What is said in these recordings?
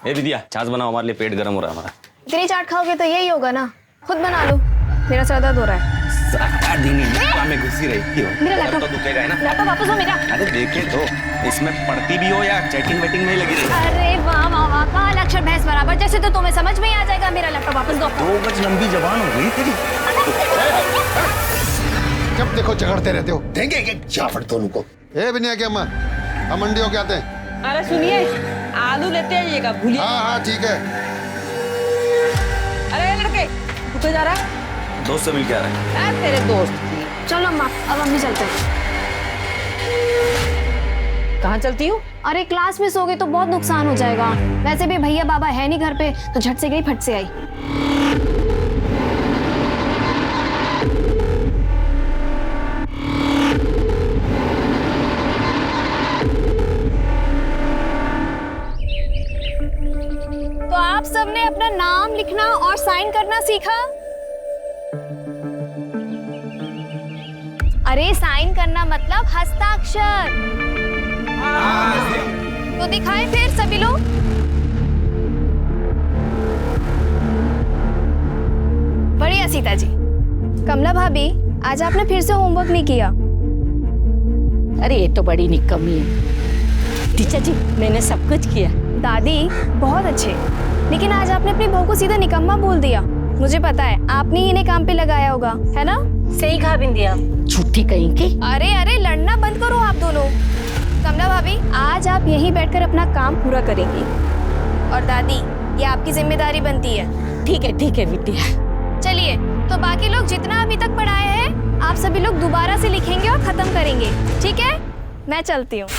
ए विद्या, छाछ बनाओ, हमारे लिए पेट गर्म हो रहा है हमारा। इतनी चाट खाओगे तो यही होगा ना, खुद बना लो, मेरा सर दर्द हो रहा है। सारा दिन इंडिया में घुसी रहती हो, मेरा लैपटॉप तो दुखेगा है ना। लैपटॉप वापस हो मेरा। अरे देखे तो, इसमें पढ़ती भी हो या चैटिंग वेटिंग में ही लगी रही। अरे वाह वाह वाह, काल अक्षर भैंस बराबर, जैसे तो तुम्हें समझ में ही आ जाएगा। मेरा लैपटॉप वापस दो। 2 गज लंबी जबान हो गई तेरी। जब देखो झगड़ते रहते हो। देंगे एक झापड़ दोनों को। ए बिनिया की अम्मा, हम मंडी होके आते हैं। अरे सुनिए, आलू लेते आइएगा, भूलिए। हाँ हाँ ठीक है। अरे लड़के, तू तो जा रहा है? दोस्त से मिल के आ रहा है। तेरे दोस्त चलो अम्मा, अब हम भी चलते हैं। कहाँ चलती हूँ? अरे क्लास मिस हो गई तो बहुत नुकसान हो जाएगा। वैसे भी भैया बाबा है नहीं घर पे, तो झट से गई फट से आई। तो आप सबने अपना नाम लिखना और साइन करना सीखा? अरे साइन करना मतलब हस्ताक्षर। तो दिखाएं फिर सभी लोग। बढ़िया सीता जी। कमला भाभी, आज आपने फिर से होमवर्क नहीं किया। अरे ये तो बड़ी निकम्मी है। टीचर जी, मैंने सब कुछ किया। दादी बहुत अच्छे, लेकिन आज आपने अपनी बहू को सीधा निकम्मा बोल दिया। मुझे पता है आपने ही इन्हें काम पे लगाया होगा, है ना? सही कहा बिंदिया, छुट्टी कहीं की। अरे अरे, लड़ना बंद करो आप दोनों। कमला भाभी, आज आप यहीं बैठकर अपना काम पूरा करेंगी। और दादी, ये आपकी जिम्मेदारी बनती है। ठीक है विद्या। चलिए, तो बाकी लोग जितना अभी तक पढ़ाए हैं, आप सभी लोग दोबारा से लिखेंगे और खत्म करेंगे, ठीक है? मैं चलती हूँ।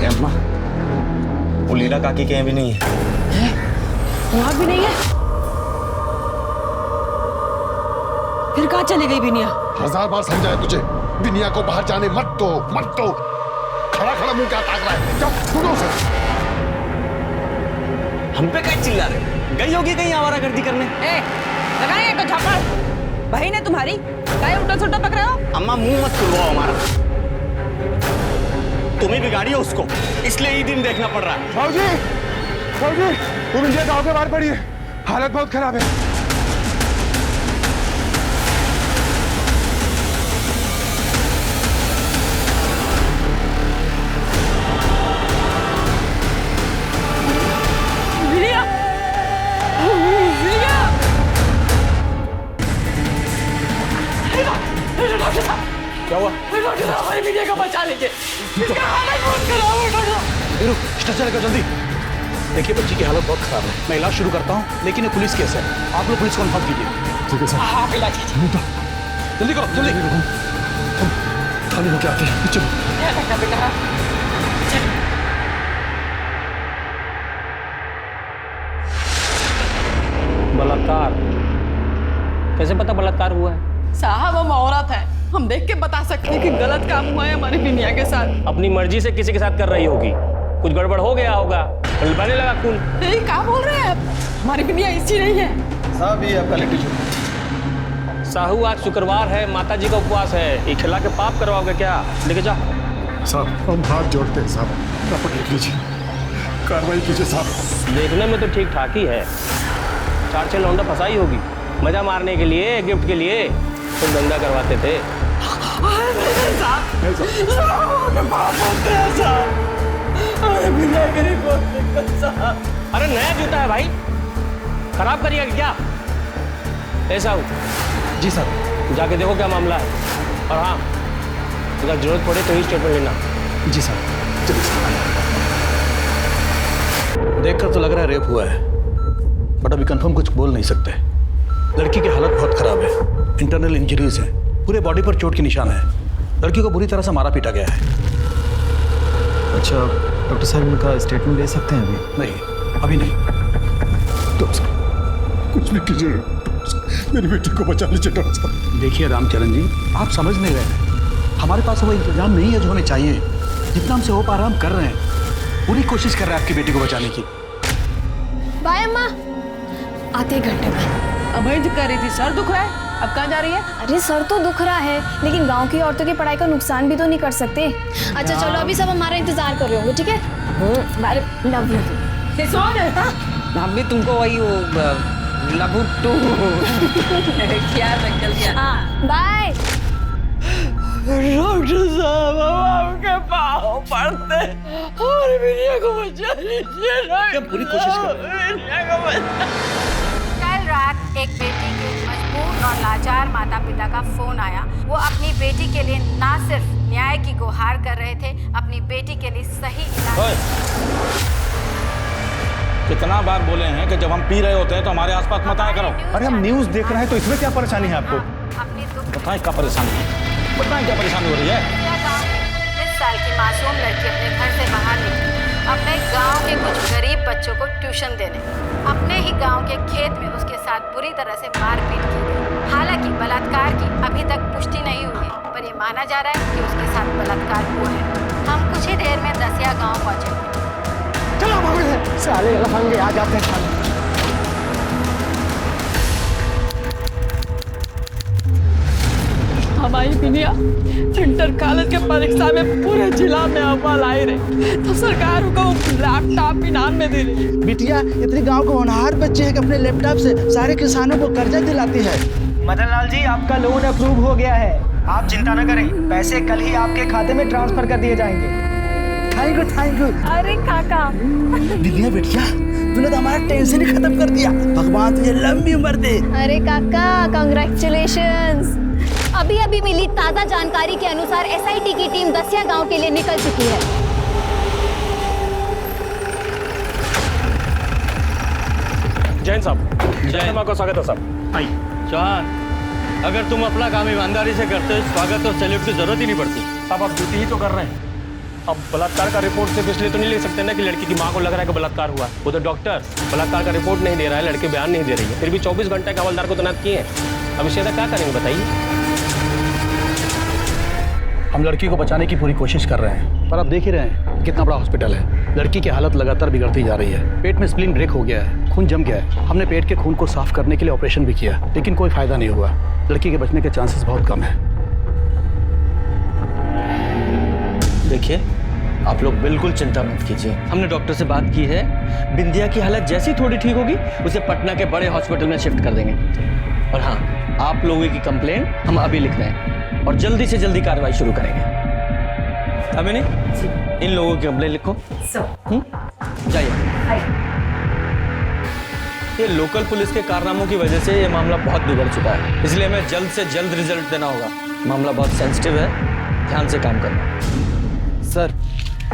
अम्मा, वो लीला काकी के यहाँ भी नहीं है। वहाँ भी नहीं है? फिर कहाँ चली गई बिनिया? 1000 बार समझाया तुझे, बिनिया को बाहर जाने मत दो, मत दो। खड़ा खड़ा मुंह क्या ताक रहा है? जाओ ढूंढो उसे। हम पे कहीं चिल्ला रहे? गई होगी कहीं आवारागर्दी करने। लगाए एक झापड़। बहन है तुम्हारी, काय उल्टा सुल्टा पक रहे हो? अम्मा मुंह मत खुलवाओ हमारा। तुम्हें बिगाड़ी हो उसको, इसलिए ये दिन देखना पड़ रहा है। भाऊजी, भाऊजी, तुम इंडिया गांव के बाहर पड़ी है, हालत बहुत खराब है। बिनिया, बिनिया! डॉक्टर साहब, क्या हुआ? डॉक्टर साहब, हमारी बिनिया का बचा लीजिए। इसका हालत बहुत खराब है डॉक्टर साहब। वीरू, स्ट्रेचर लेकर जल्दी। देखिए बच्ची की हालत बहुत खराब है, मैं इलाज शुरू करता हूँ, लेकिन ये पुलिस केस है, आप लोग पुलिस को इन्फॉर्म कीजिए। ठीक है सर। हाँ, इलाज कीजिए। जल्दी करो, जल्दी। हम थाने होके आते हैं, चलो। बेटा, बलात्कार? कैसे पता बलात्कार हुआ है? साहब हम औरत है, हम देख के बता सकते हैं कि गलत काम हुआ है हमारी बिनिया के साथ। अपनी मर्जी से किसी के साथ कर रही होगी, कुछ गड़बड़ हो गया होगा, बहने लगा खून। नहीं, क्या बोल रहे हैं आप? हमारी बिनिया ऐसी नहीं है। साहब ये आपका लेक्चर। साहू, आज शुक्रवार है, माता जी का उपवास है, ये खिला के पाप करवाओगे क्या? लेके जा। साहब हम हाथ जोड़ते हैं साहब, रपट लिख लीजिए, कार्रवाई कीजिए साहब। देखने में तो ठीक ठाक ही है, 4-6 लौंडा फंसाई होगी, मजा मारने के लिए, गिफ्ट के लिए तुम दंगा करवाते थे। अरे नया जूता है भाई, खराब करिएगा क्या? ऐसा हो जी सर। जाके देखो क्या मामला है, और हाँ, अगर जरूरत पड़े तो ही स्टेटमेंट लेना। जी सर। देखकर तो लग रहा है रेप हुआ है, बट अभी कंफर्म कुछ बोल नहीं सकते। लड़की की हालत बहुत खराब है, इंटरनल इंजरीज हैं, पूरे बॉडी पर चोट के निशान है। लड़की को बुरी तरह से मारा पीटा गया है। अच्छा डॉक्टर साहब इनका स्टेटमेंट ले सकते हैं अभी? नहीं, अभी नहीं। डॉक्टर साहब कुछ भी कीजिए, मेरी बेटी को बचा लीजिए डॉक्टर साहब। देखिए रामचरण जी, आप समझ नहीं रहे। हमारे पास वो इंतजाम नहीं है जो हमें चाहिए। जितना हमसे हो पा रहा हम कर रहे हैं। पूरी कोशिश कर रहे हैं आपकी बेटी को बचाने की। बाय अम्मा, आते एक घंटे में। अभय जी कह रही थी सर दुख रहा है, अब कहाँ जा रही है? अरे सर तो दुख रहा है, लेकिन गांव की औरतों की पढ़ाई का नुकसान भी तो नहीं कर सकते। अच्छा चलो, अभी सब हमारा इंतजार कर रहे होंगे, ठीक है? Love you. हम भी तुमको वही लबू टू क्या निकल गया। हाँ बाय। डॉक्टर साहब हम आपके पाँव पड़ते, हमारी बिटिया को बचा लीजिए। हम पूरी कोशिश कर रहे हैं। कल रात एक बेटी के मजबूर और लाचार माता पिता का फोन आया। वो अपनी बेटी के लिए ना सिर्फ न्याय की गुहार कर रहे थे, अपनी बेटी के लिए सही इलाज। कितना बार बोले हैं कि जब हम पी रहे होते हैं तो हमारे आसपास मत आया करो। अरे हम न्यूज़ देख रहे हैं तो इसमें क्या परेशानी है आपको? अपनी दुख बताएं क्या परेशानी है, बताएं क्या परेशानी हो रही है? 20 साल की मासूम लड़की अपने घर से बाहर निकली, अपने गांव के कुछ गरीब बच्चों को ट्यूशन देने। अपने ही गांव के खेत में उसके साथ बुरी तरह से मारपीट की गई। हालांकि बलात्कार की अभी तक पुष्टि नहीं हुई है, पर यह माना जा रहा है कि उसके साथ बलात्कार हुआ है। हम कुछ ही देर में दसिया गाँव पहुँचे। चलो साले लफंगे आ जाते हैं। हमारी बिटिया इंटर कॉलेज के परीक्षा में पूरे जिला में अव्वल आई रही, तो सरकार को लैपटॉप इनाम में दे रही। बिटिया इतनी गांव के होनहार बच्चे हैं कि अपने लैपटॉप से सारे किसानों को कर्जा दिलाती है। मदन लाल जी, आपका लोन अप्रूव हो गया है, आप चिंता न करें, पैसे कल ही आपके खाते में ट्रांसफर कर दिए जाएंगे। Thank you thank you. अरे काका, बिटिया बिटिया तूने तो हमारा टेंशन ही खत्म कर दिया। भगवान तुझे लंबी उम्र दे। अरे काका कांग्रेचुलेशंस। अभी अभी मिली ताज़ा जानकारी के अनुसार एसआईटी की टीम दसिया गांव के लिए निकल चुकी है। जैन साहब, जैन माँ को स्वागत है साहब। आई चौहान, अगर तुम अपना काम ईमानदारी से करते हो, स्वागत और सैल्यूट की जरूरत ही नहीं पड़ती। साहब आप ड्यूटी ही तो कर रहे हैं। अब बलात्कार का रिपोर्ट सिर्फ इसलिए तो नहीं ले सकते ना कि लड़की की माँ को लग रहा है कि बलात्कार हुआ। वो तो डॉक्टर बलात्कार का रिपोर्ट नहीं दे रहा है, लड़के बयान नहीं दे रही है, फिर भी 24 घंटे का हवलदार को तैनात किए हैं। अब इससे क्या करेंगे बताइए? हम लड़की को बचाने की पूरी कोशिश कर रहे हैं, पर आप देख ही रहे हैं कितना बड़ा हॉस्पिटल है। लड़की की हालत लगातार बिगड़ती जा रही है। पेट में स्प्लीन ब्रेक हो गया है, खून जम गया है। हमने पेट के खून को साफ करने के लिए ऑपरेशन भी किया, लेकिन कोई फायदा नहीं हुआ। लड़की के बचने के चांसेस बहुत कम है। देखिए, आप लोग बिल्कुल चिंता मत कीजिए, हमने डॉक्टर से बात की है। बिंदिया की हालत जैसी थोड़ी ठीक होगी, उसे पटना के बड़े हॉस्पिटल में शिफ्ट कर देंगे। और हाँ, आप लोगों की कंप्लेंट हम अभी लिख रहे हैं और जल्दी से जल्दी कार्रवाई शुरू करेंगे। अभी नहीं, इन लोगों की कंप्लेंट लिखो। जाइए। ये लोकल पुलिस के कारनामों की वजह से ये मामला बहुत बिगड़ चुका है, इसलिए हमें जल्द से जल्द रिजल्ट देना होगा। मामला बहुत सेंसिटिव है, ध्यान से काम करना। सर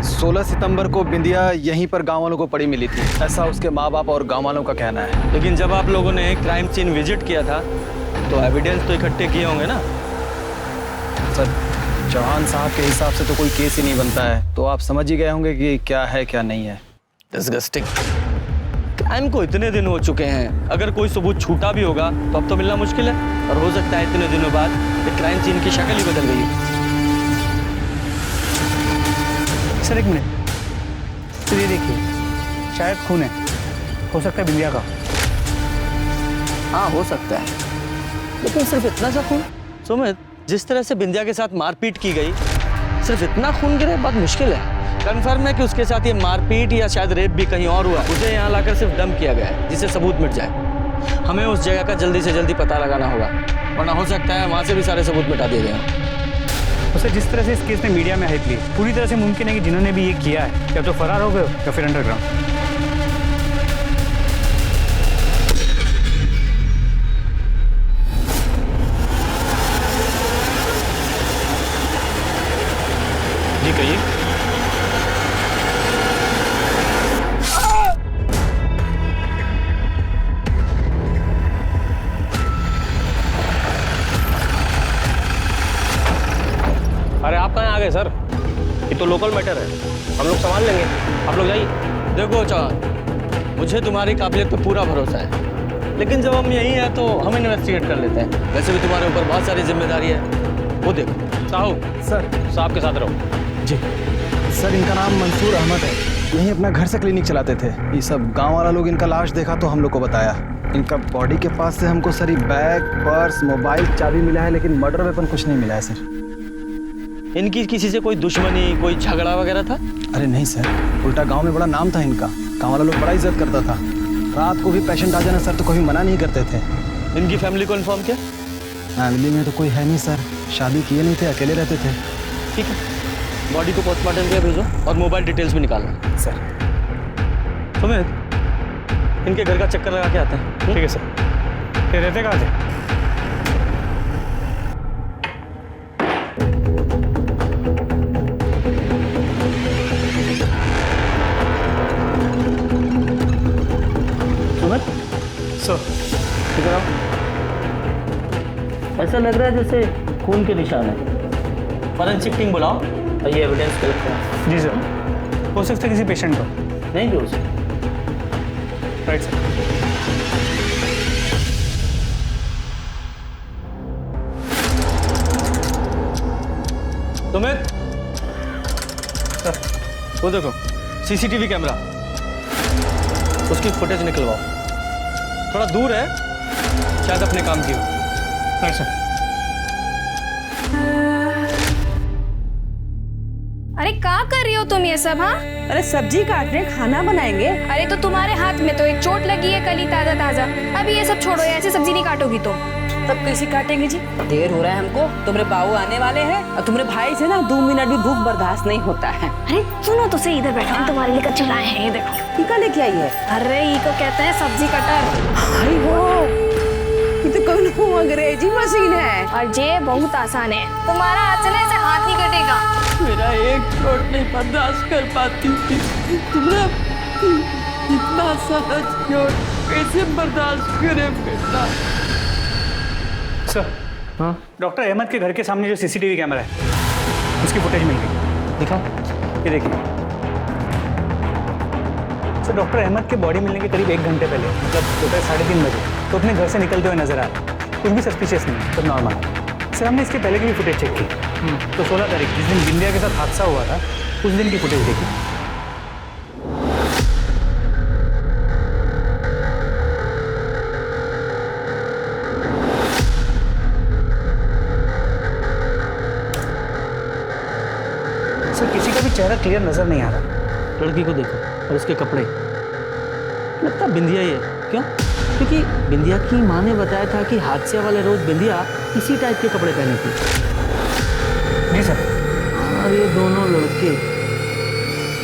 16 सितंबर को बिंदिया यहीं पर गांव वालों को पड़ी मिली थी, ऐसा उसके माँ बाप और गांव वालों का कहना है। लेकिन जब आप लोगों ने क्राइम सीन विजिट किया था तो एविडेंस तो इकट्ठे किए होंगे ना? सर चौहान साहब के हिसाब से तो कोई केस ही नहीं बनता है, तो आप समझ ही गए होंगे कि क्या है क्या नहीं है। डिस्गस्टिंग। क्राइम को इतने दिन हो चुके हैं, अगर कोई सबूत छूटा भी होगा तो अब तो मिलना मुश्किल है, और हो सकता है इतने दिनों बाद ये क्राइम सीन की शक्ल ही बदल गई है। सर एक मिनट, तो ये देखिए, शायद खून है, हो सकता है बिंदिया का। हाँ हो सकता है, लेकिन सिर्फ इतना सा खून? सुमित, जिस तरह से बिंदिया के साथ मारपीट की गई, सिर्फ इतना खून गिरा बहुत मुश्किल है। कंफर्म है कि उसके साथ ये मारपीट या शायद रेप भी कहीं और हुआ, उसे यहाँ लाकर सिर्फ डंप किया गया है जिससे सबूत मिट जाए। हमें उस जगह का जल्दी से जल्दी पता लगाना होगा, वरना हो सकता है वहाँ से भी सारे सबूत मिटा दिए गए। तो सर जिस तरह से इस केस में मीडिया में हाइप ली, पूरी तरह से मुमकिन है कि जिन्होंने भी ये किया है या तो फरार हो गए या फिर अंडरग्राउंड। जी कहिए। अरे आप कहाँ आ गए सर? ये तो लोकल मैटर है, हम लोग संभाल लेंगे, आप लोग जाइए। देखो चौहान, मुझे तुम्हारी काबिलियत पे पूरा भरोसा है, लेकिन जब हम यहीं हैं तो हम इन्वेस्टिगेट कर लेते हैं। वैसे भी तुम्हारे ऊपर बहुत सारी जिम्मेदारी है। वो देखो साहू, सर साहब के साथ रहो। जी सर, इनका नाम मंसूर अहमद है, यहीं अपना घर से क्लिनिक चलाते थे। ये सब गांव वाला लोग इनका लाश देखा तो हम लोग को बताया। इनका बॉडी के पास से हमको सर बैग, पर्स, मोबाइल, चाबी मिला है, लेकिन मर्डर वेपन कुछ नहीं मिला है सर। इनकी किसी से कोई दुश्मनी, कोई झगड़ा वगैरह था? अरे नहीं सर, उल्टा गांव में बड़ा नाम था इनका, गांव वाला लोग बड़ा इज्जत करता था। रात को भी पेशेंट आ जाना सर तो कभी मना नहीं करते थे। इनकी फैमिली को इन्फॉर्म किया? फैमिली में तो कोई है नहीं सर, शादी किए नहीं थे, अकेले रहते थे। ठीक है, बॉडी को पोस्टमार्टम के लिए भेजो और मोबाइल डिटेल्स भी निकालना। सर सुमित, इनके घर का चक्कर लगा के आते हैं। ठीक है सर। ये रहते कहाँ थे? सुमित सर इधर आओ। ऐसा लग रहा है जैसे खून के निशान है। फॉरेंसिक टीम बुलाओ और ये एविडेंस कलेक्ट करो। जी सर। हो सकता है किसी पेशेंट का। नहीं भी हो सकता। Right sir. सुमित, वो देखो सीसीटीवी कैमरा, उसकी फुटेज निकलवाओ। थोड़ा दूर है, शायद अपने काम की हो। Right sir. अरे क्या कर रही हो तुम ये सब? हाँ, अरे सब्जी काट रहे हैं, खाना बनाएंगे। अरे तो तुम्हारे हाथ में तो एक चोट लगी है, कल ही ताजा ताजा। अभी ये सब छोड़ो, ऐसे सब्जी नहीं काटोगी तुम। तब कैसे काटेंगे जी? देर हो रहा है हमको, तुम्हारे बाबू आने वाले हैं और तुम्हारे भाई से ना 2 मिनट भी भूख बर्दाश्त नहीं होता है। अरे सुनो तो सही, इधर बैठो, हम तुम्हारे लिए कच्चे लाए हैं, ये देखो। टीका लेके आई है? अरे ये को कहते हैं सब्जी कटर। हाय हो, ये तो कोई अंग्रेजी मशीन है। और ये बहुत आसान है, तुम्हारा हाथ से ना ऐसे हाथ नहीं कटेगा। मेरा एक चोट नहीं बर्दाश्त कर पाती थी, तुमने इतना सारा चोट कैसे बर्दाश्त करे बेटा? सर, हाँ, डॉक्टर अहमद के घर के सामने जो सीसीटीवी कैमरा है उसकी फुटेज मिल गई। दिखाओ। ये देखिए सर, डॉक्टर अहमद के बॉडी मिलने के करीब 1 घंटे पहले, मतलब दोपहर 3:30 बजे तो अपने घर से निकलते हुए नजर आ रहा है। कुछ भी सस्पिशियस नहीं, सब नॉर्मल है। सर, हमने इसके पहले की भी फुटेज चेक की, तो 16 तारीख जिस दिन बिंदिया के साथ हादसा हुआ था उस दिन की फुटेज देखी। सर, किसी का भी चेहरा क्लियर नजर नहीं आ रहा। लड़की को देखो और उसके कपड़े, लगता बिंदिया ही है। क्यों? क्योंकि बिंदिया की माँ ने बताया था कि हादसे वाले रोज बिंदिया इसी टाइप के कपड़े पहने थी। जी सर। और ये दोनों लड़के,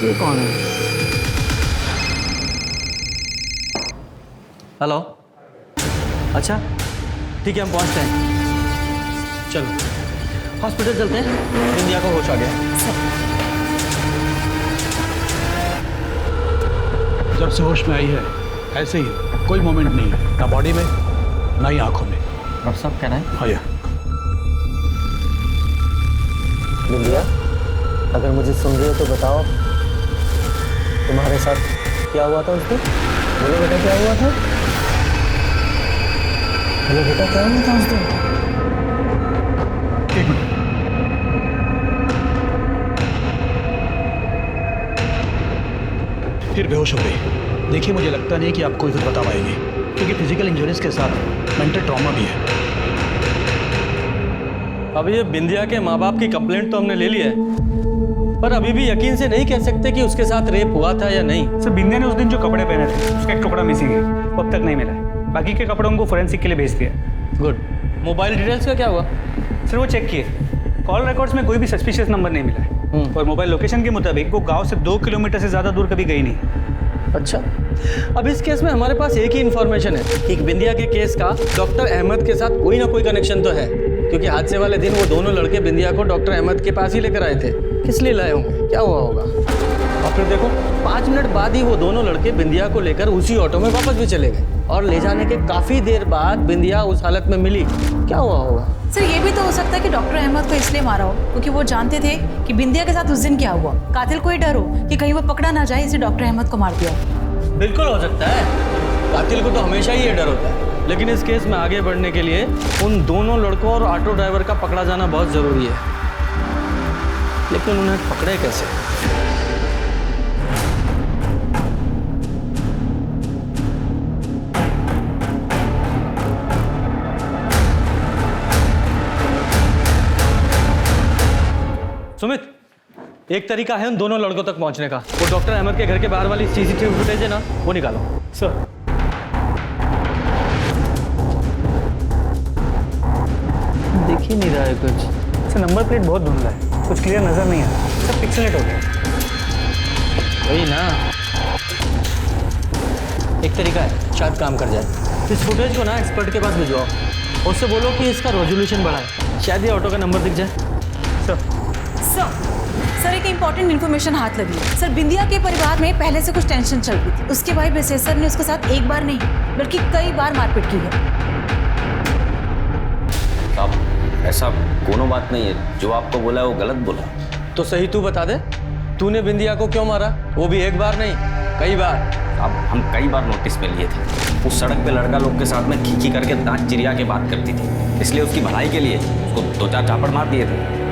ये कौन है? हेलो, अच्छा ठीक है, हम पहुंचते हैं। चलो हॉस्पिटल चलते हैं, बिंदिया को होश आ गया। जब से होश में आई है ऐसे ही, कोई मोमेंट नहीं है, ना बॉडी में ना ही आंखों में। डॉक्टर साहब कहना है? हाँ यार। बिंदिया, अगर मुझे सुन रहे हो तो बताओ, तुम्हारे साथ क्या हुआ था उस दिन? बोलो बेटा, क्या हुआ था? बोलो बेटा, क्या हुआ था उस दिन? एक मिनट। फिर बेहोश हो गई। देखिए, मुझे लगता नहीं कि आप कोई कुछ बता पाएंगे, क्योंकि फिजिकल इंजरीज के साथ मेंटल ट्रॉमा भी है। अब ये बिंदिया के माँ बाप की कंप्लेंट तो हमने ले ली है, पर अभी भी यकीन से नहीं कह सकते कि उसके साथ रेप हुआ था या नहीं। सर, बिंदिया ने उस दिन जो कपड़े पहने थे उसका एक टुकड़ा मिसिंग है, वो अब तक नहीं मिला है। बाकी के कपड़ों को फोरेंसिक के लिए भेज दिया। गुड। मोबाइल डिटेल्स का क्या हुआ? सर, वो चेक किए, कॉल रिकॉर्ड्स में कोई भी सस्पिशियस नंबर नहीं मिला है, और मोबाइल लोकेशन के मुताबिक वो गांव से 2 किलोमीटर से ज़्यादा दूर कभी गई नहीं। अच्छा, अब इस केस में हमारे पास एक ही इन्फॉर्मेशन है कि बिंदिया के केस का डॉक्टर अहमद के साथ कोई ना कोई कनेक्शन तो है, क्योंकि हादसे वाले दिन वो दोनों लड़के बिंदिया को डॉक्टर अहमद के पास ही लेकर आए थे। किस लिए लाए होंगे? क्या हुआ होगा? और फिर देखो 5 मिनट बाद ही वो दोनों लड़के बिंदिया को लेकर उसी ऑटो में वापस भी चले गए और ले जाने के काफी देर बाद बिंदिया उस हालत में मिली। क्या हुआ होगा? सर ये भी तो हो सकता है कि डॉक्टर अहमद को इसलिए मारा हो क्योंकि वो जानते थे कि बिंदिया के साथ उस दिन क्या हुआ। कातिल को ही डर हो कि कहीं वो पकड़ा ना जाए, इसे डॉक्टर अहमद को मार दिया। बिल्कुल हो सकता है, कातिल को तो हमेशा ही ये डर होता है। लेकिन इस केस में आगे बढ़ने के लिए उन दोनों लड़कों और ऑटो ड्राइवर का पकड़ा जाना बहुत जरूरी है। लेकिन उन्हें पकड़े कैसे? सुमित, एक तरीका है उन दोनों लड़कों तक पहुंचने का। वो डॉक्टर अहमद के घर के बाहर वाली सीसीटीवी फुटेज है ना, वो निकालो। सर दिख ही नहीं रहा है कुछ। सर नंबर प्लेट बहुत धुंधला है, कुछ क्लियर नजर नहीं आ रहा। सब पिक्सेलेट हो गया। वही ना, एक तरीका है, शायद काम कर जाए। इस फुटेज को ना एक्सपर्ट के पास भिजवाओ, उससे बोलो कि इसका रेजोल्यूशन बढ़ाए, शायद ये ऑटो का नंबर दिख जाए। सर एक इम्पोर्टेंट इन्फॉर्मेशन हाथ लगी। सर बिंदिया के परिवार में पहले से कुछ टेंशन चल रही थी। उसके भाई बेसेसर ने उसके साथ एक बार नहीं बल्कि कई बार मारपीट की है। अब ऐसा कोनो बात नहीं है, जो आपको बोला है वो गलत बोला। तो सही तू बता दे, तूने बिंदिया को क्यों मारा? वो भी एक बार नहीं, कई बार। अब हम कई बार नोटिस पे लिए थे, उस सड़क पे लड़का लोग के साथ में खींची करके दांत चिरिया के बात करती थी, इसलिए उसकी भलाई के लिए उसको 2-4 चापड़ मार दिए थे।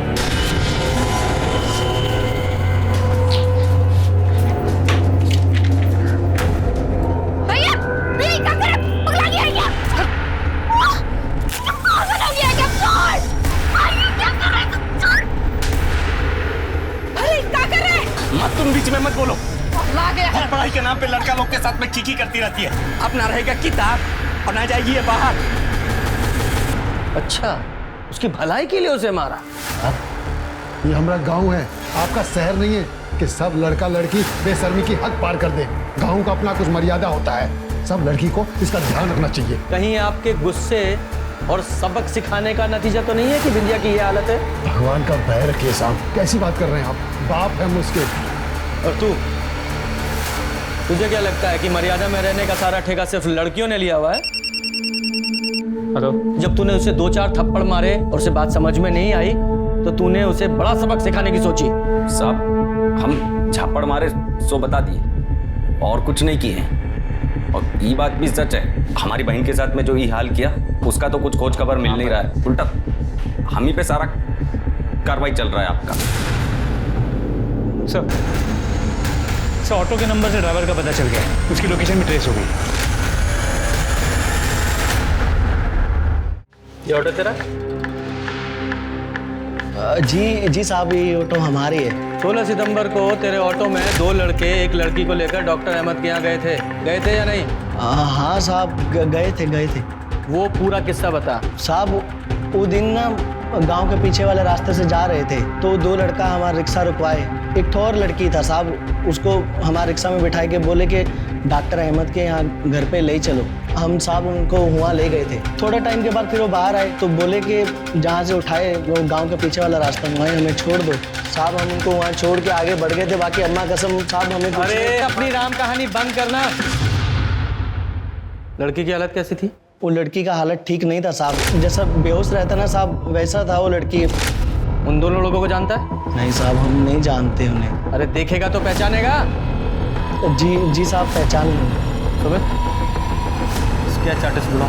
तुम बीच में मत बोलो। हर पढ़ाई के नाम पे लड़का लोग के साथ में खींची करती रहती है। अपना रहेगा किताब और ना जाएगी ये बाहर। अच्छा, उसकी भलाई के लिए उसे मारा? ये हमारा गांव है, आपका शहर नहीं है कि सब लड़का लड़की बेशर्मी की हद पार कर दे। गांव का अपना कुछ मर्यादा होता है, सब लड़की को इसका ध्यान रखना चाहिए। कहीं आपके गुस्से और सबक सिखाने का नतीजा तो नहीं है कि बिंदिया की ये हालत है? भगवान का भय रखिए साहब, कैसी बात कर रहे हैं आप? बाप है मुझके। और तुझे क्या लगता है कि मर्यादा में रहने का सारा ठेका सिर्फ लड़कियों ने लिया हुआ है? जब तूने उसे 2-4 थप्पड़ मारे और उसे बात समझ में नहीं आई तो तूने उसे बड़ा सबक सिखाने की सोची। साहब हम झापड़ मारे सो बता दिए और कुछ नहीं किए। और ये बात भी सच है, हमारी बहन के साथ में जो ये हाल किया उसका तो कुछ खोज खबर मिल नहीं रहा है, उल्टा हम ही पे सारा कार्रवाई चल रहा है आपका। सर ऑटो के नंबर से ड्राइवर का पता चल गया, उसकी लोकेशन भी ट्रेस हो गई। ये ऑटो तेरा? जी साहब, ये ऑटो हमारी है। 16 सितंबर को तेरे ऑटो में 2 लड़के एक लड़की को लेकर डॉक्टर अहमद के यहाँ गए थे या नहीं? हाँ साहब, गए थे। वो पूरा किस्सा बता। साहब वो दिन ना गांव के पीछे वाले रास्ते से जा रहे थे तो 2 लड़का हमारा रिक्शा रुकवाए। एक तो और लड़की था साहब, उसको हमारे रिक्शा में बिठा के बोले कि डॉक्टर अहमद के यहाँ घर पे ले चलो। हम साहब उनको वहाँ ले गए थे। थोड़ा टाइम के बाद फिर वो बाहर आए तो बोले कि जहाँ से उठाए वो गांव के पीछे वाला रास्ता, वहीं हमें छोड़ दो। साहब हम उनको वहाँ छोड़ के आगे बढ़ गए थे। बाकी अम्मा कसम साहब हमें कुछ अरे अपनी राम कहानी बंद करना। लड़की की हालत कैसी थी? वो लड़की का हालत ठीक नहीं था साहब, जैसा बेहोश रहता ना साहब वैसा था वो लड़की। उन दोनों लोगों को जानता है? नहीं साहब, हम नहीं जानते उन्हें। अरे देखेगा तो पहचानेगा? जी साहब, पहचान लेंगे। क्या चार्टेस बुलाओ।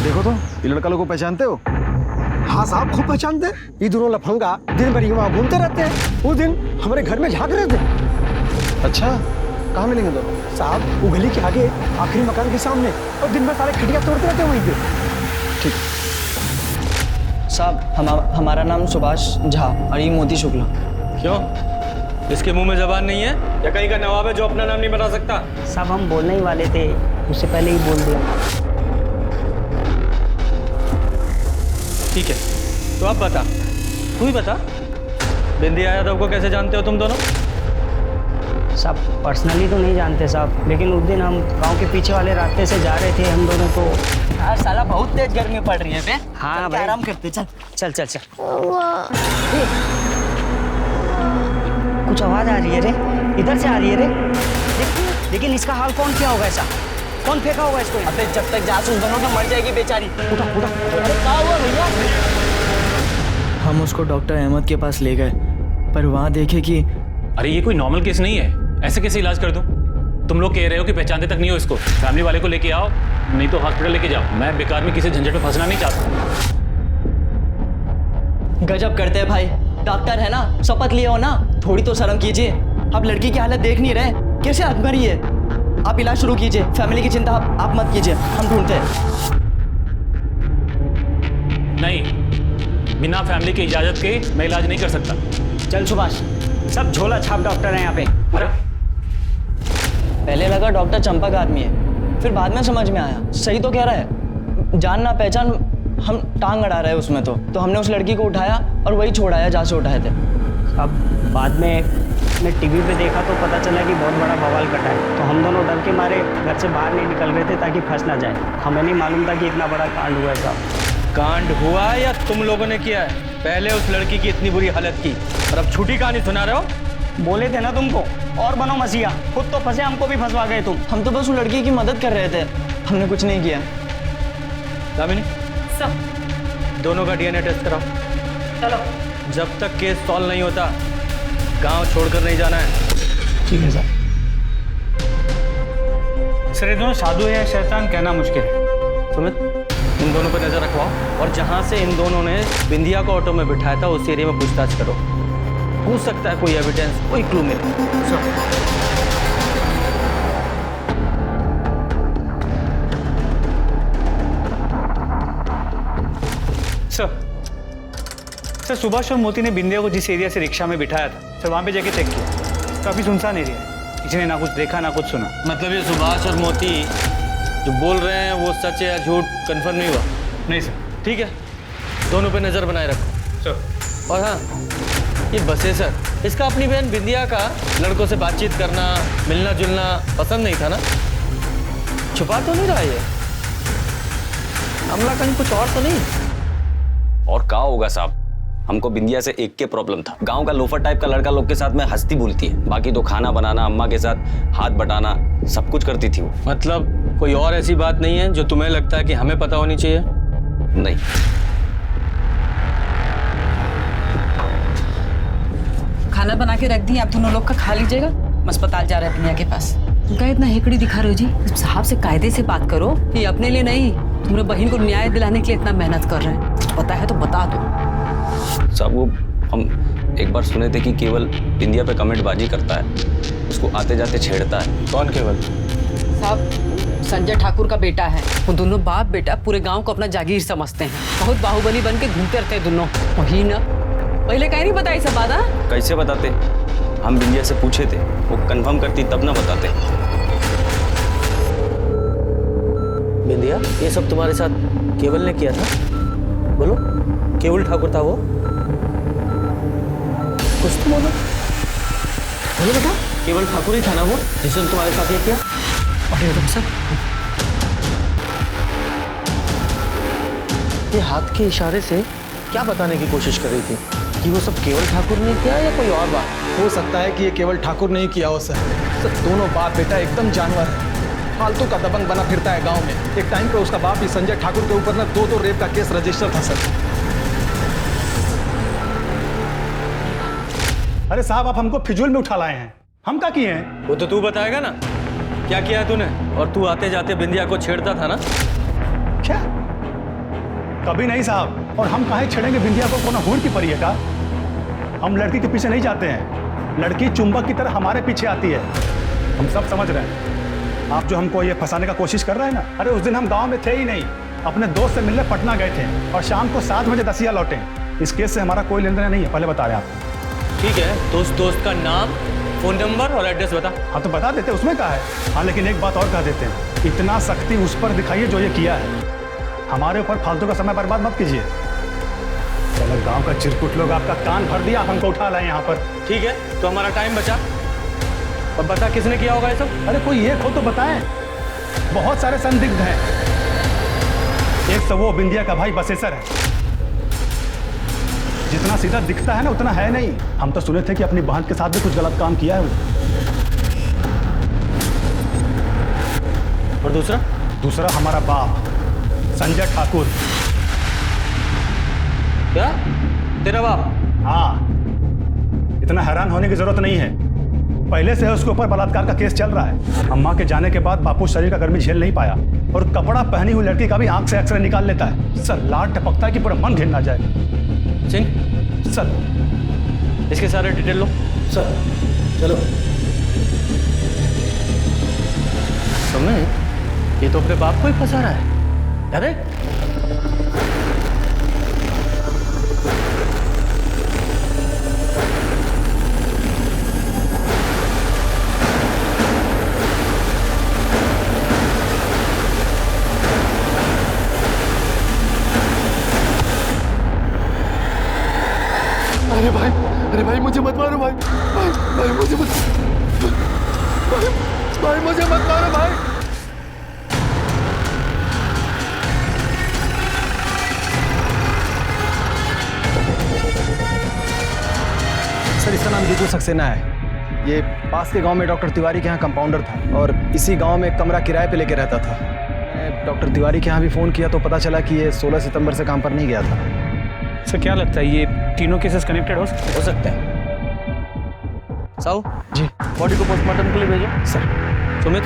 देखो तो ये लड़का लोग को पहचानते हो? हाँ साहब, खूब पहचानते हैं। ये दोनों लफंगा दिन भर वहाँ घूमते रहते हैं। उस दिन हमारे घर में झांक रहे थे। अच्छा, कहाँ मिलेंगे दोनों? साहब वो गली के आगे आखिरी मकान के सामने, और दिन भर सारे खटिया तोड़ते रहते हैं वहीं पे। ठीक साहब, हमारा नाम सुभाष झा और ये मोती शुक्ला। क्यों, इसके मुंह में जबान नहीं है या कहीं का नवाब है जो अपना नाम नहीं बता सकता? साहब हम बोलने ही वाले थे, उससे पहले ही बोल दिया। ठीक है, तो अब बता, तू ही बता, बिंदिया यादव को कैसे जानते हो तुम दोनों? साहब पर्सनली तो नहीं जानते साहब, लेकिन उस दिन हम गांव के पीछे वाले रास्ते से जा रहे थे हम दोनों तो। हाँ साला बहुत तेज गर्मी पड़ रही है बे। हाँ भाई आराम करते, चल चल चल चल। कुछ आवाज आ रही है रे, इधर से आ रही है रे। लेकिन इसका हाल कौन किया होगा ऐसा? कौन फेंका होगा इसको? अबे जब तक जासूस बनोगे मर जाएगी बेचारी। उठा उठा। अरे क्या हुआ भैया? हम उसको डॉक्टर अहमद के पास ले गए, पर वहाँ देखे कि अरे ये कोई नॉर्मल केस नहीं है, ऐसे कैसे इलाज कर दूं? तुम लोग कह रहे हो कि पहचानते तक नहीं हो इसको, फैमिली वाले को लेके आओ, नहीं तो हॉस्पिटल लेके जाओ। मैं बेकार में किसी झंझट में फंसना नहीं चाहता। गजब करते हैं भाई, डॉक्टर है ना, शपथ लिए हो ना, थोड़ी तो शर्म कीजिए। आप लड़की की हालत देख नहीं रहे, कैसे आग भरी है। आप इलाज शुरू कीजिए, फैमिली की चिंता आप मत कीजिए, हम ढूंढते हैं। नहीं, बिना फैमिली की इजाजत के मैं इलाज नहीं कर सकता। चल सुभाष, सब झोला छाप डॉक्टर हैं यहाँ पे। पहले लगा डॉक्टर चंपक आदमी है, फिर बाद में समझ में आया सही तो कह रहा है। जान ना पहचान हम टांग अड़ा रहे उसमें तो हमने उस लड़की को उठाया और वही छोड़ाया जहाँ से उठाए थे। अब बाद में मैं टीवी पे देखा तो पता चला कि बहुत बड़ा बवाल कटा है, तो हम दोनों डर के मारे घर से बाहर नहीं निकल रहे थे ताकि फंस ना जाए। हमें नहीं मालूम था कि इतना बड़ा कांड हुआ है साहब। कांड हुआ या तुम लोगों ने किया है? पहले उस लड़की की इतनी बुरी हालत की और अब झूठी कहानी सुना रहे हो? बोले थे ना तुमको, और बनो मसीहा, खुद तो फंसे, हमको भी फंसवा गए तुम। हम तो बस उस लड़की की मदद कर रहे थे, हमने कुछ नहीं किया। दामिनी सब दोनों का डीएनए टेस्ट कराओ। चलो। जब तक केस सॉल्व नहीं होता गांव छोड़कर नहीं जाना है। ठीक है सर। सर ये दोनों साधु है या शैतान कहना मुश्किल है। सुमित इन दोनों पर नजर रखवाओ और जहां से इन दोनों ने बिंदिया को ऑटो में बिठाया था उस एरिया में पूछताछ करो। हो सकता है कोई एविडेंस, कोई क्लू मिले। सर सुभाष और मोती ने बिंदिया को जिस एरिया से रिक्शा में बिठाया था सर, वहाँ पे जाके चेक किया, काफी सुनसान एरिया है, किसी ने ना कुछ देखा ना कुछ सुना। मतलब ये सुभाष और मोती जो बोल रहे हैं वो सच है या झूठ कंफर्म नहीं हुआ? नहीं सर। ठीक है, दोनों पे नजर बनाए रखो सर। और हाँ ये बसे सर, इसका अपनी बहन बिंदिया का लड़कों से बातचीत करना, मिलना जुलना पसंद नहीं था ना? छुपा तो नहीं रहा ये हमला कहीं कुछ और तो नहीं? और क्या होगा साहब, हमको बिंदिया से एक के प्रॉब्लम था। गांव का लोफर टाइप का लड़का लोग के साथ में हंसती बोलती है, बाकी तो खाना बनाना, अम्मा के साथ हाथ बटाना सब कुछ करती थी वो। मतलब कोई और ऐसी बात नहीं है जो तुम्हें लगता है कि हमें पता होनी चाहिए? नहीं। खाना बना के रख दी, आप दोनों लोग का खा लीजिएगा। अस्पताल जा रहे हैं बिंदिया के पास। तुम क्या इतना हेकड़ी दिखा रहे हो जी? साहब से कायदे से बात करो, ये अपने लिए नहीं, तुम्हारे बहन को न्याय दिलाने के लिए इतना मेहनत कर रहे हैं। पता है तो बता दो। साहब वो हम एक बार सुने थे कि केवल बिंदिया पे कमेंट बाजी करता है, उसको आते जाते छेड़ता है। कौन केवल? साहब संजय ठाकुर का बेटा है। वो दोनों बाप बेटा पूरे गांव को अपना जागीर समझते हैं, बहुत बाहुबली बन के घूमते रहते हैं दोनों। वही ना, पहले कहीं नहीं बताई सब बात। कैसे बताते? हम बिंदिया से पूछे थे, वो कंफर्म करती तब ना बताते। बिंदिया ये सब तुम्हारे साथ केवल ने किया था? बोलो, केवल ठाकुर था वो? कुछ तो बोलो बेटा, केवल ठाकुर ही था ना वो जिसने तुम्हारे साथ ये किया? अरे सर ये हाथ के इशारे से क्या बताने की कोशिश कर रही थी कि वो सब केवल ठाकुर ने किया या कोई और बात? हो सकता है कि ये केवल ठाकुर नहीं किया हो सर। दोनों बाप बेटा एकदम जानवर है, फालतू का दबंग बना फिरता है गांव में। एक टाइम पे उसका बाप ही संजय ठाकुर के ऊपर ना दो रेप का केस रजिस्टर था सर। अरे साहब आप हमको फिजूल में उठा लाए हैं, हम क्या किए हैं? वो तो तू बताएगा ना, क्या किया तूने? और तू आते जाते बिंदिया को छेड़ता था ना? क्या? कभी नहीं साहब, और हम काहे छेड़ेंगे बिंदिया को? कौन हूर की परी है का? हम लड़की के पीछे नहीं जाते हैं, लड़की चुंबक की तरह हमारे पीछे आती है। हम सब समझ रहे हैं। आप जो हमको ये फंसाने का कोशिश कर रहे हैं ना, अरे उस दिन हम गांव में थे ही नहीं, अपने दोस्त से मिलने पटना गए थे और शाम को 7 बजे दसिया लौटे। इस केस से हमारा कोई लेन देन नहीं है, पहले बता रहे हैं आपको। ठीक है, तो उस दोस्त का नाम, फोन नंबर और एड्रेस बता। हाँ तो बता देते, उसमें क्या है। हाँ लेकिन एक बात और कह देते हैं, इतना सख्ती उस पर दिखाइए जो ये किया है, हमारे ऊपर फालतू का समय बर्बाद मत कीजिए। चलो गांव का चिरकुट लोग आपका कान भर दिया, हमको उठा लाए यहाँ पर। ठीक है, तो हमारा टाइम बचा और बता किसने किया होगा ये सब? अरे कोई एक हो तो बताएं। बहुत सारे संदिग्ध हैं। एक तो वो बिंदिया का भाई बसेसर है, जितना सीधा दिखता है ना उतना है नहीं। हम तो सुने थे कि अपनी बहन के साथ भी कुछ गलत काम किया है वो। और दूसरा हमारा बाप संजय ठाकुर। क्या? तेरा बाप? हाँ, इतना हैरान होने की जरूरत नहीं है। पहले से उसके ऊपर बलात्कार का केस चल रहा है। अम्मा के जाने के बाद बापू शरीर का गर्मी झेल नहीं पाया और कपड़ा पहनी हुई लड़की का भी आंख से एक्सरे निकाल लेता है। सर लाड टपकता है कि पूरा मन घिन ना जाए। सिंह सर, इसके सारे डिटेल लो। सर चलो। सुमित, ये तो अपने बाप को ही फंसा रहा है। अरे अरे भाई मुझे मत मारो भाई। भाई मुझे मत भाई मुझे मत मारो भाई। सर इसका नाम जीतू सक्सेना है। ये पास के गांव में डॉक्टर तिवारी के यहाँ कंपाउंडर था और इसी गांव में कमरा किराए पे लेके रहता था। डॉक्टर तिवारी के यहाँ भी फ़ोन किया तो पता चला कि ये 16 सितंबर से काम पर नहीं गया था। सर क्या लगता है ये तीनों केसेस कनेक्टेड हो सकते हैं? साहू जी, बॉडी को पोस्टमार्टम के लिए भेजो। सर। सुमित,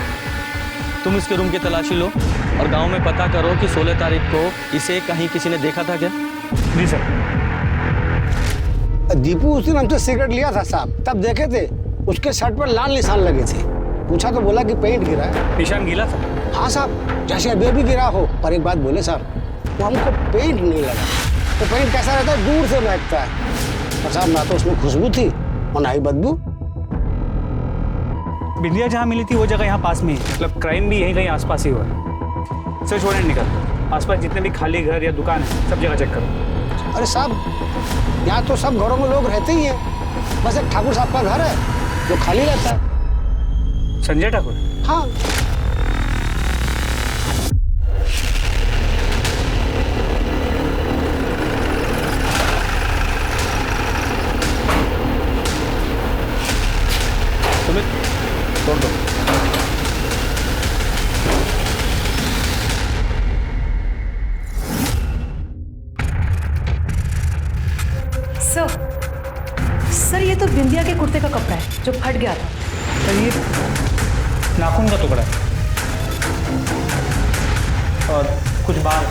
तुम इसके रूम की तलाशी लो और गांव में पता करो कि 16 तारीख को इसे कहीं किसी ने देखा था क्या? जी सर। दीपू उस दिन हमसे सिगरेट लिया था साहब, तब देखे थे उसके शर्ट पर लाल निशान लगे थे। पूछा तो बोला कि पेंट गिरा है। निशान गीला था? हाँ साहब, जैसे अभी भी गिरा हो। पर एक बात बोले साहब, वो हमको पेंट नहीं लगा। तो पेंट कैसा रहता है, दूर से महकता है। और साहब ना तो उसमें खुशबू थी और ना ही बदबू। बिंदिया जहाँ मिली थी वो जगह यहाँ पास में ही, मतलब क्राइम भी यहीं कहीं आसपास ही हुआ है। सर छोड़े निकल, आसपास जितने भी खाली घर या दुकान है सब जगह चेक करो। अरे साहब यहाँ तो सब घरों में लोग रहते ही हैं, बस एक ठाकुर साहब का घर है जो खाली रहता है। संजय ठाकुर? हाँ। सुमित, छोड़ दो। सर ये तो बिंदिया के कुर्ते का कपड़ा है जो फट गया था। सर ये नाखून का टुकड़ा है और कुछ बाल।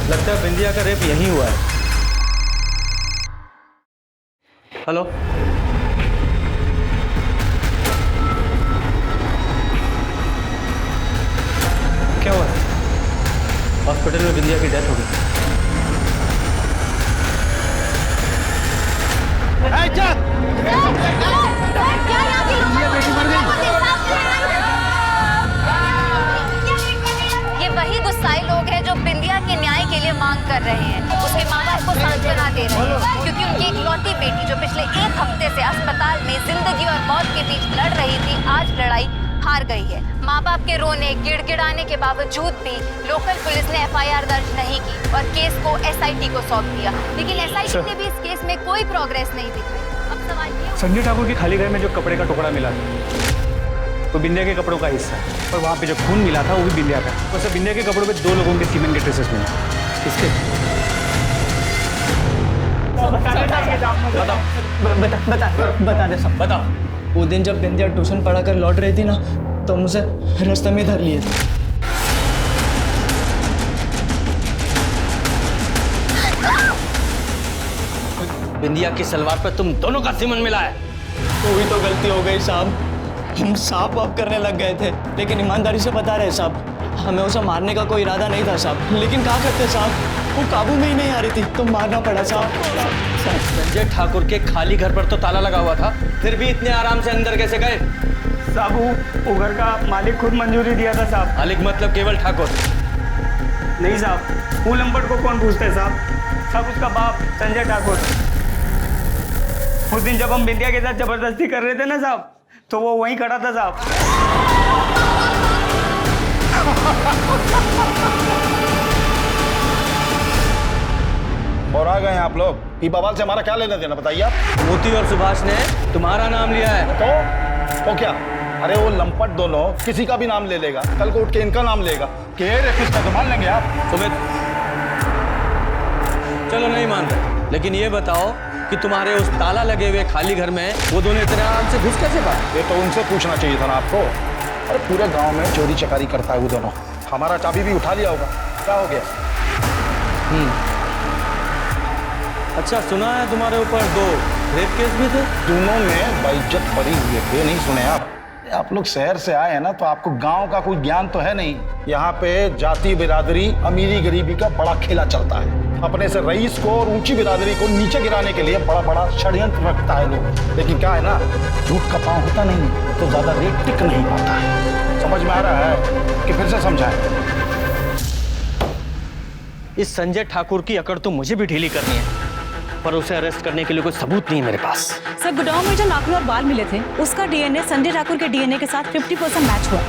लगता है बिंदिया का रेप यहीं हुआ है। हेलो, क्या हुआ? हॉस्पिटल में बिंदिया की डेथ हो गई। ये वही गुस्साई लोग हैं जो बिंदिया के न्याय के लिए मांग कर रहे हैं। उसके माँ बाप को सांत्वना दे रहे हैं क्योंकि उनकी इकलौती बेटी जो पिछले 1 हफ्ते से अस्पताल में जिंदगी और मौत के बीच लड़ रही थी, आज लड़ाई हार गई है। माँ बाप के रोने गिड़गिड़ाने के बावजूद भी लोकल पुलिस ने FIR दर्ज नहीं की और केस को SIT को सौंप दिया, लेकिन SIT ने भी इस केस में कोई प्रोग्रेस नहीं दिखाई। अब सवाल ये, संजय ठाकुर के खाली घर में जो कपड़े का टुकड़ा मिला वो बिंदिया के कपड़ों का हिस्सा है और वहाँ पे जो खून मिला था वो भी बिंदिया का। वैसे बिंदिया के कपड़ों पे 2 लोगों के सीमेंट के ट्रेसेस मिले। किसके? बता दे सब। बताओ। वो दिन जब बिंदिया ट्यूशन पढ़ा कर लौट रही थी ना, तो मुझे रास्ते में धर लिए थे। बिंदिया की सलवार पे तुम दोनों का सीमन मिला है। वही तो गलती हो गई साहब। हम साफ वाफ करने लग गए थे, लेकिन ईमानदारी से बता रहे साहब, हमें उसे मारने का कोई इरादा नहीं था साहब। लेकिन क्या करते साहब, वो काबू में ही नहीं आ रही थी तो मारना पड़ा साहब। संजय ठाकुर के खाली घर पर तो ताला लगा हुआ था, फिर भी इतने आराम से अंदर कैसे गए? साहब वो घर का मालिक खुद मंजूरी दिया था साहब। मालिक मतलब केवल ठाकुर? नहीं साहब, फूल लंपट को कौन पूछते है साहब? सब उसका बाप संजय ठाकुर। उस दिन जब हम बिंदिया के साथ जबरदस्ती कर रहे थे ना साहब, तो वो वहीं खड़ा था साहब। और आ गए हैं आप लोग। ये बवाल से हमारा क्या लेना देना बताइए आप। मोती और सुभाष ने तुम्हारा नाम लिया है। तो क्या? अरे वो लंपट दोनों किसी का भी नाम ले लेगा, कल को उठ के इनका नाम लेगा कि रेपिस्ट है, तो मान लेंगे आप। सुमित, चलो नहीं मान रहे, लेकिन ये बताओ कि तुम्हारे उस ताला लगे हुए खाली घर में वो दोनों इतने आराम से घुस कैसे पाए? ये तो उनसे पूछना चाहिए था ना आपको। अरे पूरे गांव में चोरी चकारी करता है वो दोनों, हमारा चाबी भी उठा लिया होगा, क्या हो गया? अच्छा, सुना है तुम्हारे ऊपर 2 रेप केस भी थे? दोनों में बेइज्जत बरी हुए थे, नहीं सुने आप लोग शहर से आए हैं ना, तो आपको गांव का कोई ज्ञान तो है नहीं। यहाँ पे जाति बिरादरी, अमीरी गरीबी का बड़ा खेला चलता है। अपने से रईस को और ऊंची बिरादरी को नीचे गिराने के लिए बड़ा बड़ा षड्यंत्र रखता है लोग। लेकिन क्या है ना, झूठ का पांव होता नहीं तो ज्यादा रेट टिक नहीं पाता है। समझ में आ रहा है कि फिर से समझाएं? इस संजय ठाकुर की अकड़ तो मुझे भी ढीली करनी है, पर उसे अरेस्ट करने के लिए कोई सबूत नहीं है मेरे पास। सर, गोडाउन में जो नाखून और बाल मिले थे, उसका डीएनए संजय ठाकुर के डीएनए के साथ 50% मैच हुआ।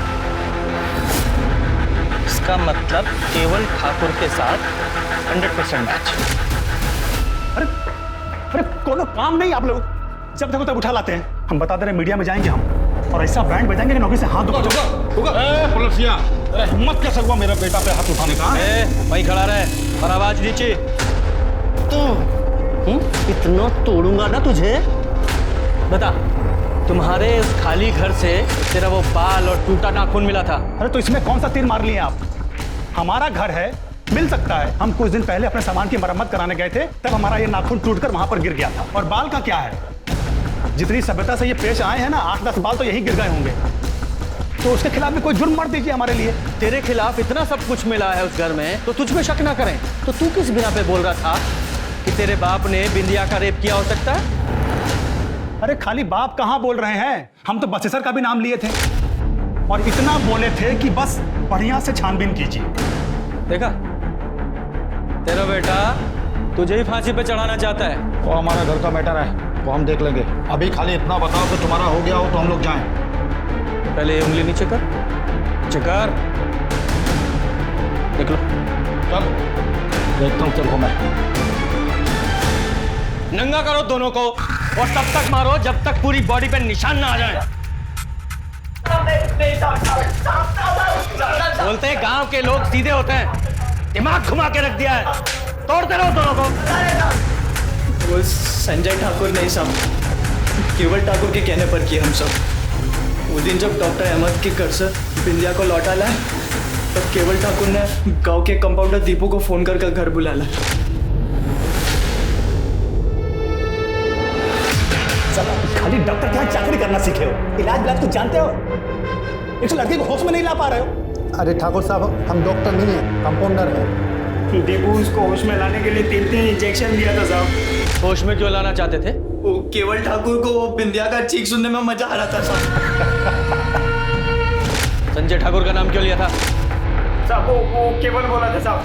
इसका मतलब केवल ठाकुर के साथ 100% मैच। अरे कोनो काम नहीं आप लोग, जब देखो तब उठा लाते हैं। हम बता दे रहे मीडिया में जाएंगे हम, और ऐसा बैंड बजाएंगे कि नौकरी से हाथ पुलिसिया, अरे हिम्मत कैसे हुआ मेरा बेटा पे हाथ उठाने का? वहीं खड़ा रहे और आवाज नीचे। तो इतना तोड़ूंगा ना तुझे। बता, तुम्हारे उस खाली घर से तेरा वो बाल और टूटा नाखून मिला था। अरे तो इसमें कौन सा तीर मार लिए आप? हमारा घर है, मिल सकता है। हम कुछ दिन पहले अपने सामान की मरम्मत कराने गए थे, तब हमारा ये नाखून टूटकर वहां पर गिर गया था। और बाल का क्या है, जितनी सभ्यता से ये पेश आए हैं ना, 8-10 बाल तो यहीं गिर गए होंगे। तो उसके खिलाफ भी कोई जुर्म मत दीजिए हमारे लिए। तेरे खिलाफ इतना सब कुछ मिला है उस घर में, तो तुझ पे शक ना करें। तो तू किस बिना पे बोल रहा था कि तेरे बाप ने बिंदिया का रेप किया हो सकता है? अरे खाली बाप कहां बोल रहे हैं, हम तो बसेसर का भी नाम लिए थे, और इतना बोले थे कि बस बढ़िया से छानबीन कीजिए। देखा, तेरा बेटा तुझे ही फांसी पे चढ़ाना चाहता है। वो हमारा घर का मैटर है, वो हम देख लेंगे। अभी खाली इतना बताओ कि तुम्हारा हो गया हो तो हम लोग जाएं। पहले उंगली नीचे कर, चकर देख लो। चल देखता हूँ तेरे मैं। नंगा करो दोनों को, और तब तक मारो जब तक पूरी बॉडी पे निशान ना आ जाए। बोलते हैं गांव के लोग सीधे होते हैं, दिमाग घुमा के रख दिया है। तोड़ते रहो दोनों को। वो संजय ठाकुर नहीं साहब, केवल ठाकुर के कहने पर किए हम सब। उस दिन जब डॉक्टर अहमद के घर से बिंदिया को लौटा लाए, तब केवल ठाकुर ने गांव के कंपाउंडर दीपू को फोन कर घर बुला लाया। खाली डॉक्टर के यहाँ चाकरी करना सीखे हो, इलाज तो जानते हो। एक लड़की को होश में नहीं ला पा रहे हो। अरे ठाकुर साहब, हम डॉक्टर नहीं है, कंपाउंडर है। दीपू उसको होश में लाने के लिए 3 इंजेक्शन दिया था साहब। होश में क्यों लाना चाहते थे? वो केवल ठाकुर को वो बिंदिया का चीख सुनने में मजा आ रहा था साहब। संजय ठाकुर का नाम क्यों लिया था? साहब वो केवल बोला था साहब,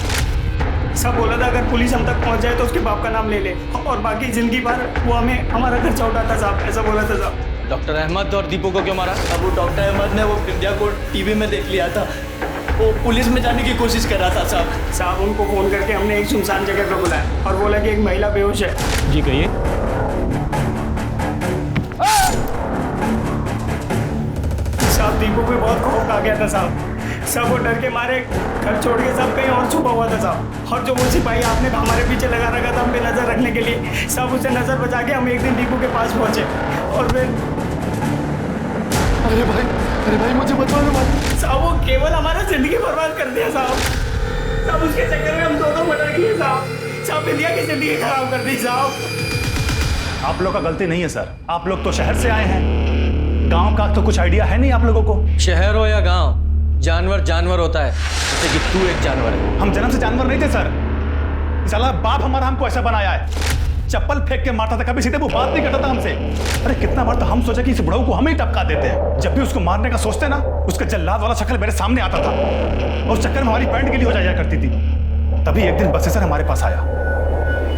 सब बोला था अगर पुलिस हम तक पहुंच जाए तो उसके बाप का नाम ले ले, और बाकी जिंदगी भर वो हमें हमारा खर्चा उठाता साहब, ऐसा बोला था साहब। डॉक्टर अहमद और दीपू को क्यों मारा? अब वो डॉक्टर अहमद ने वो बिंदिया को टीवी में देख लिया था, वो पुलिस में जाने की कोशिश कर रहा था साहब। साहब उनको फोन करके हमने एक सुनसान जगह पर बुलाया और बोला कि एक महिला बेहोश है। जी कहिए। साहब दीपू पे बहुत खौफ आ गया था साहब, सब वो डर के मारे घर छोड़ के सब कहीं और छुपा हुआ था साहब। और जो वो सिपाही आपने हमारे पीछे लगा रखा था हम पे नजर रखने के लिए, सब उसे नजर बचा के हम एक दिन दीपू के पास पहुंचे और फिर अरे भाई मुझे बचा लो भाई। साहब वो केवल हमारा जिंदगी बर्बाद कर दिया साहब। साहब उसके चक्कर में हम दोनों मर्डर किए साहब। साहब इंडिया की जिंदगी खराब कर दी साहब। आप लोग का गलती नहीं है सर, आप लोग तो शहर से आए हैं, गांव का तो कुछ आइडिया है नहीं आप लोगों को। शहर हो या गांव, जानवर जानवर होता है, जैसे कि तू एक जानवर है। हम जन्म से जानवर नहीं थे सर, साला बाप हमारा हमको ऐसा बनाया है। चप्पल फेंक के मारता था, कभी सीधे वो बात नहीं करता था हमसे। अरे कितना बार तो हम सोचा कि इस बुढ़ऊ को हम ही टपका देते हैं। जब भी उसको मारने का सोचते ना, उसका जल्लाद वाला शक्ल मेरे सामने आता था, और उस चक्कर में हमारी पैंट गीली हो जाया करती थी। तभी एक दिन बसेसर हमारे पास आया,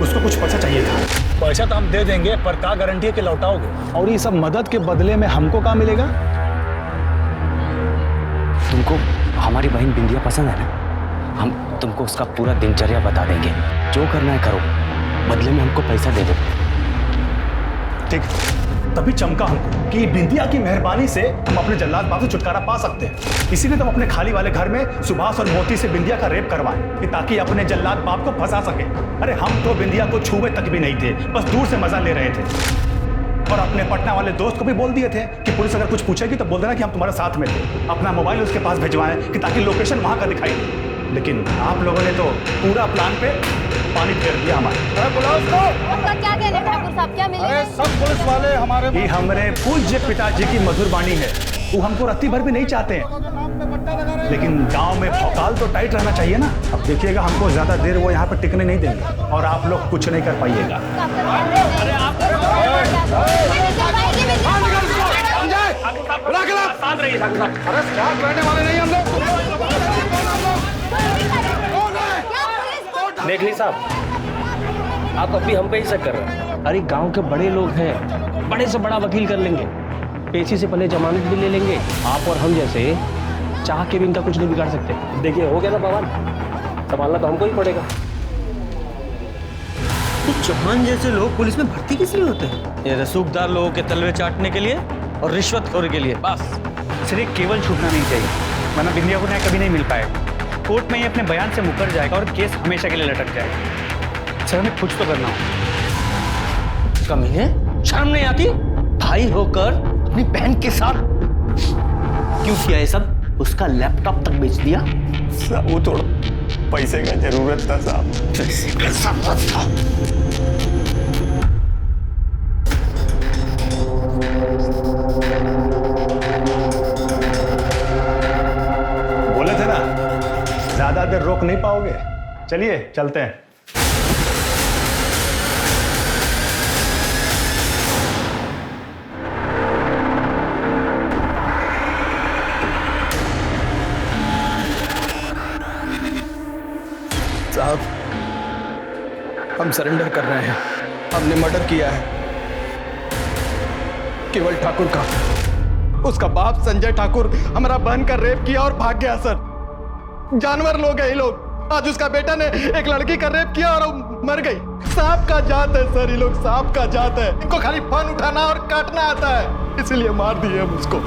उसको कुछ पैसा चाहिए था। पैसा तो हम दे देंगे, पर क्या गारंटी है कि लौटाओगे? और ये सब मदद के बदले में हमको क्या मिलेगा? तुमको हमारी बहन बिंदिया पसंद है ना? हम तुमको उसका पूरा दिनचर्या बता देंगे, जो करना है करो, बदले में हमको पैसा दे दो। ठीक, तभी चमका हमको कि बिंदिया की मेहरबानी से हम अपने जल्लाद बाप से छुटकारा पा सकते हैं। इसीलिए तुम अपने खाली वाले घर में सुभाष और मोती से बिंदिया का रेप करवाए, ताकि अपने जल्लाद बाप को फंसा सके। अरे हम तो बिंदिया को छुए तक भी नहीं थे, बस दूर से मजा ले रहे थे। और अपने पटना वाले दोस्त को भी बोल दिए थे कि पुलिस अगर कुछ पूछेगी तो बोल देना कि हम तुम्हारे साथ में थे। अपना मोबाइल उसके पास भिजवाएं कि ताकि लोकेशन वहां का दिखाई दे। लेकिन आप लोगों ने तो पूरा प्लान पे पानी फेर दिया हमारा। क्या कहना है ठाकुर साहब, क्या मिलेगा? सब पुलिस वाले हमारे पूज्य पिताजी की मधुर वाणी है, वो हमको रत्ती भर भी नहीं चाहते हैं। लेकिन गांव में भौकाल तो टाइट रहना चाहिए ना। अब देखिएगा, हमको ज्यादा देर वो यहाँ पर टिकने नहीं देंगे और आप लोग कुछ नहीं कर पाइएगा। देख ली साहब, आप अभी हम पे ही शक कर रहे हैं। अरे गांव के बड़े लोग हैं, बड़े से बड़ा वकील कर लेंगे, पेशी से पहले जमानत भी ले लेंगे। आप और हम जैसे चाह के भी इनका कुछ नहीं बिगाड़ सकते। देखिए हो गया ना बवाल, संभालना तो हमको ही पड़ेगा। चौहान जैसे लोग पुलिस में भर्ती किस लिए होते हैं? ये रसूखदार लोगों के तलवे चाटने के लिए और रिश्वतखोरी के लिए, बस। सिर्फ केवल छूटना नहीं चाहिए, वरना बिंदिया को न्याय कभी नहीं मिल पाएगा। कोर्ट में ही अपने बयान से मुकर जाएगा और केस हमेशा के लिए लटक जाएगा। सर हमें कुछ तो करना हो। कमीने, शर्म नहीं आती? भाई होकर अपनी बहन के साथ क्यों किया ये सब? उसका लैपटॉप तक बेच दिया। वो थोड़ा पैसे का जरूरत था साहब। पैसे का जरूरत था। बोले थे ना, ज्यादा देर रोक नहीं पाओगे। चलिए चलते हैं। साहब, हम सरेंडर कर रहे हैं। हमने मर्डर किया है केवल ठाकुर का। उसका बाप संजय ठाकुर हमारा बहन का रेप किया और भाग गया सर। जानवर लोग हैं ये लोग। आज उसका बेटा ने एक लड़की का रेप किया और वो मर गई। सांप का जात है सर, ये लोग सांप का जात है। इनको खाली फन उठाना और काटना आता है, इसीलिए मार दिए हम उसको।